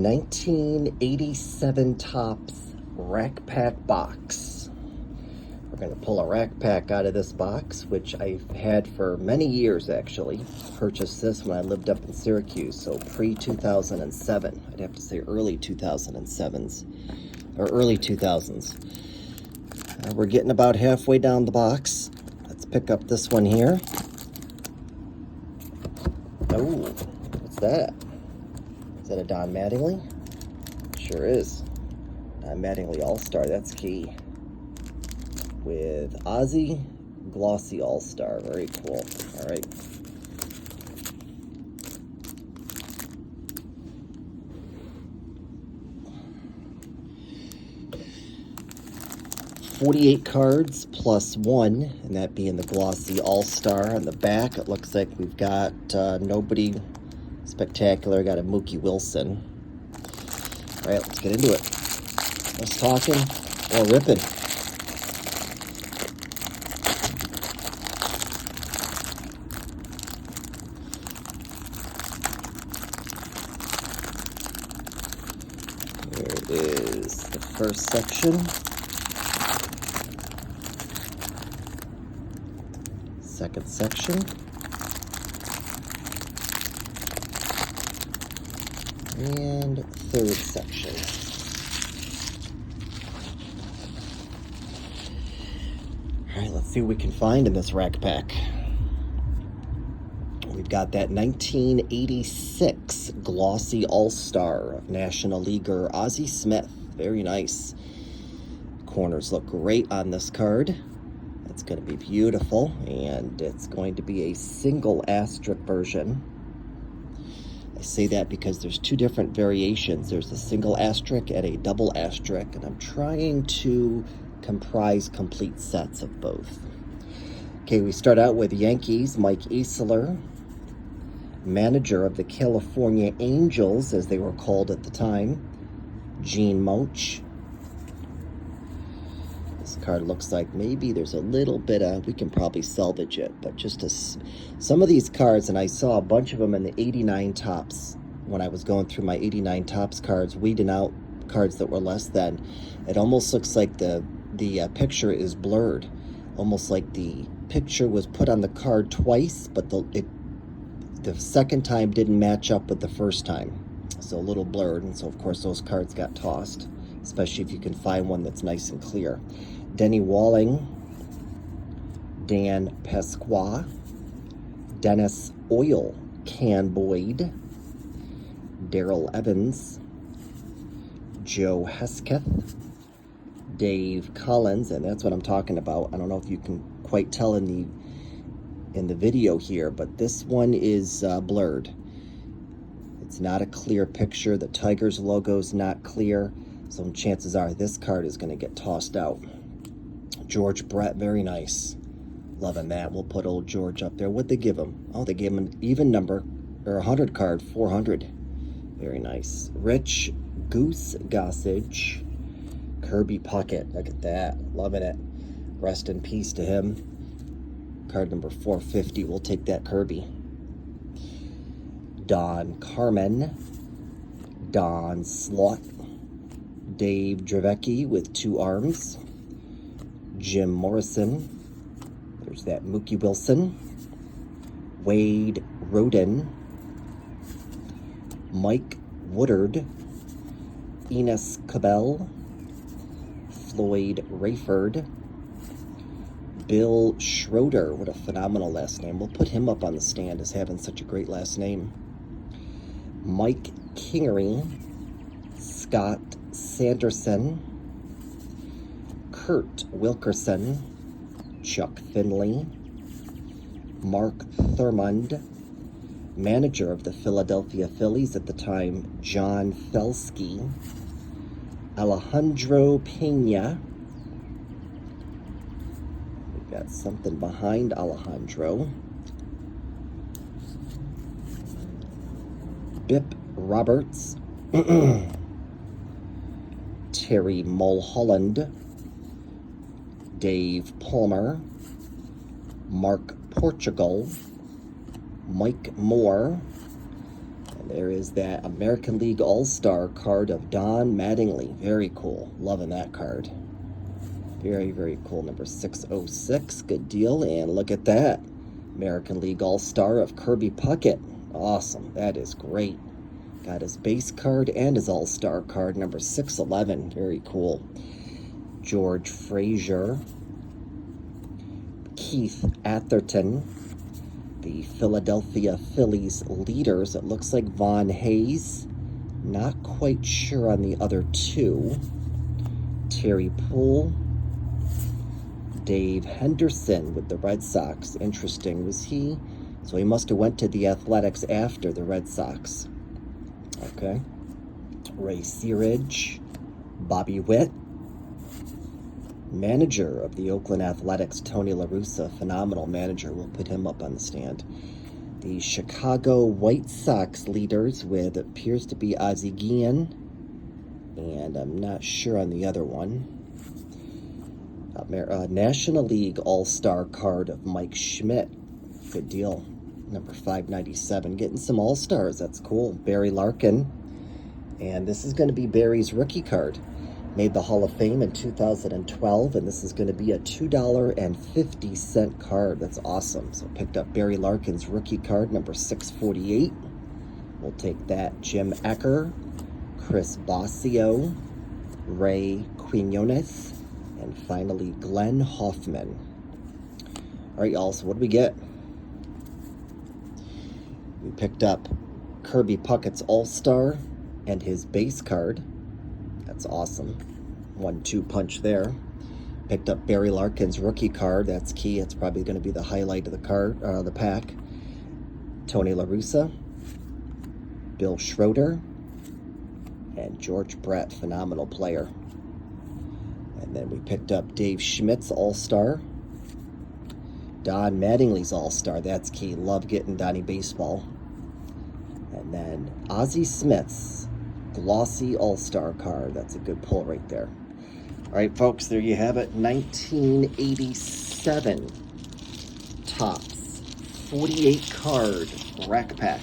1987 Topps Rack Pack box. We're going to pull a Rack Pack out of this box, which I've had for many years actually. Purchased this when I lived up in Syracuse, so pre-2007. I'd have to say early 2007s, or early 2000s. We're getting about halfway down the box. Let's pick up this one here. Oh, what's that? Is that a Don Mattingly? Sure is. Don Mattingly All-Star, that's key. With Ozzie Glossy All-Star, very cool. All right. $48 cards plus one, and that being the Glossy All-Star. On the back, it looks like we've got nobody spectacular. Got a Mookie Wilson. All right, let's get into it. Less talking, more ripping. Here is the first section. Second section. And third section. All right, let's see what we can find in this Rack Pack. We've got that 1986 Glossy All-Star of National Leaguer Ozzie Smith. Very nice. Corners look great on this card. It's going to be beautiful, and it's going to be a single asterisk version. I say that because there's two different variations. There's a single asterisk and a double asterisk, and I'm trying to comprise complete sets of both. Okay, we start out with Yankees, Mike Easler, manager of the California Angels, as they were called at the time, Gene Mouch. This card looks like maybe there's a little bit of, we can probably salvage it, but just some of these cards, and I saw a bunch of them in the 89 Topps when I was going through my 89 Topps cards, weeding out cards that were less than. It almost looks like the picture is blurred, almost like the picture was put on the card twice, but the second time didn't match up with the first time, so a little blurred, and so of course those cards got tossed, especially if you can find one that's nice and clear. Denny Walling, Dan Pasqua, Dennis Oil Can Boyd, Daryl Evans, Joe Hesketh, Dave Collins, and that's what I'm talking about. I don't know if you can quite tell in the video here, but this one is blurred. It's not a clear picture. The Tigers logo's not clear, so chances are this card is going to get tossed out. George Brett, very nice. Loving that. We'll put old George up there. What'd they give him? Oh, they gave him an even number, or 100 card, 400. Very nice. Rich Goose Gossage, Kirby Puckett. Look at that. Loving it. Rest in peace to him. Card number 450. We'll take that Kirby. Don Carmen, Don Slot, Dave Dravecki with two arms, Jim Morrison, there's that Mookie Wilson, Wade Roden, Mike Woodard, Enos Cabell, Floyd Rayford, Bill Schroeder. What a phenomenal last name. We'll put him up on the stand as having such a great last name. Mike Kingery, Scott Sanderson, Kurt Wilkerson, Chuck Finley, Mark Thurmond, manager of the Philadelphia Phillies at the time, John Felsky, Alejandro Pena. We've got something behind Alejandro. Bip Roberts, Terry Mulholland, Dave Palmer, Mark Portugal, Mike Moore, There is that American League All-Star card of Don Mattingly. Very cool. Loving that card. Very, very cool. Number 606. Good deal. And look at that. American League All-Star of Kirby Puckett. Awesome. That is great. Got his base card and his All-Star card. Number 611. Very cool. George Frazier. Keith Atherton. The Philadelphia Phillies leaders. It looks like Von Hayes. Not quite sure on the other two. Terry Poole. Dave Henderson with the Red Sox. Interesting. Was he? So he must have went to the Athletics after the Red Sox. Okay. Ray Searage. Bobby Witt. Manager of the Oakland Athletics, Tony La Russa. Phenomenal manager. We'll put him up on the stand. The Chicago White Sox leaders with appears to be Ozzie Guillen. And I'm not sure on the other one. National League All-Star card of Mike Schmidt. Good deal. Number 597. Getting some All-Stars. That's cool. Barry Larkin. And this is going to be Barry's rookie card. Made the Hall of Fame in 2012. And this is going to be a $2.50 card. That's awesome. So picked up Barry Larkin's rookie card, number 648. We'll take that. Jim Ecker. Chris Bossio. Ray Quinones. And finally, Glenn Hoffman. All right, y'all, so what do we get? We picked up Kirby Puckett's All-Star and his base card. That's awesome. 1-2 punch there. Picked up Barry Larkin's rookie card. That's key. It's probably going to be the highlight of the card, the pack. Tony La Russa. Bill Schroeder. And George Brett, phenomenal player. And then we picked up Dave Schmidt's All-Star. Don Mattingly's All-Star. That's key. Love getting Donnie baseball. And then Ozzie Smith's glossy All-Star card. That's a good pull right there. All right, folks, there you have it. 1987 Topps 48 card rack pack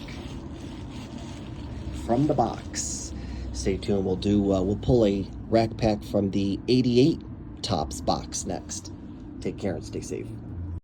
from the box. Stay tuned. We'll pull a rack pack from the 88 Topps box next. Take care and stay safe.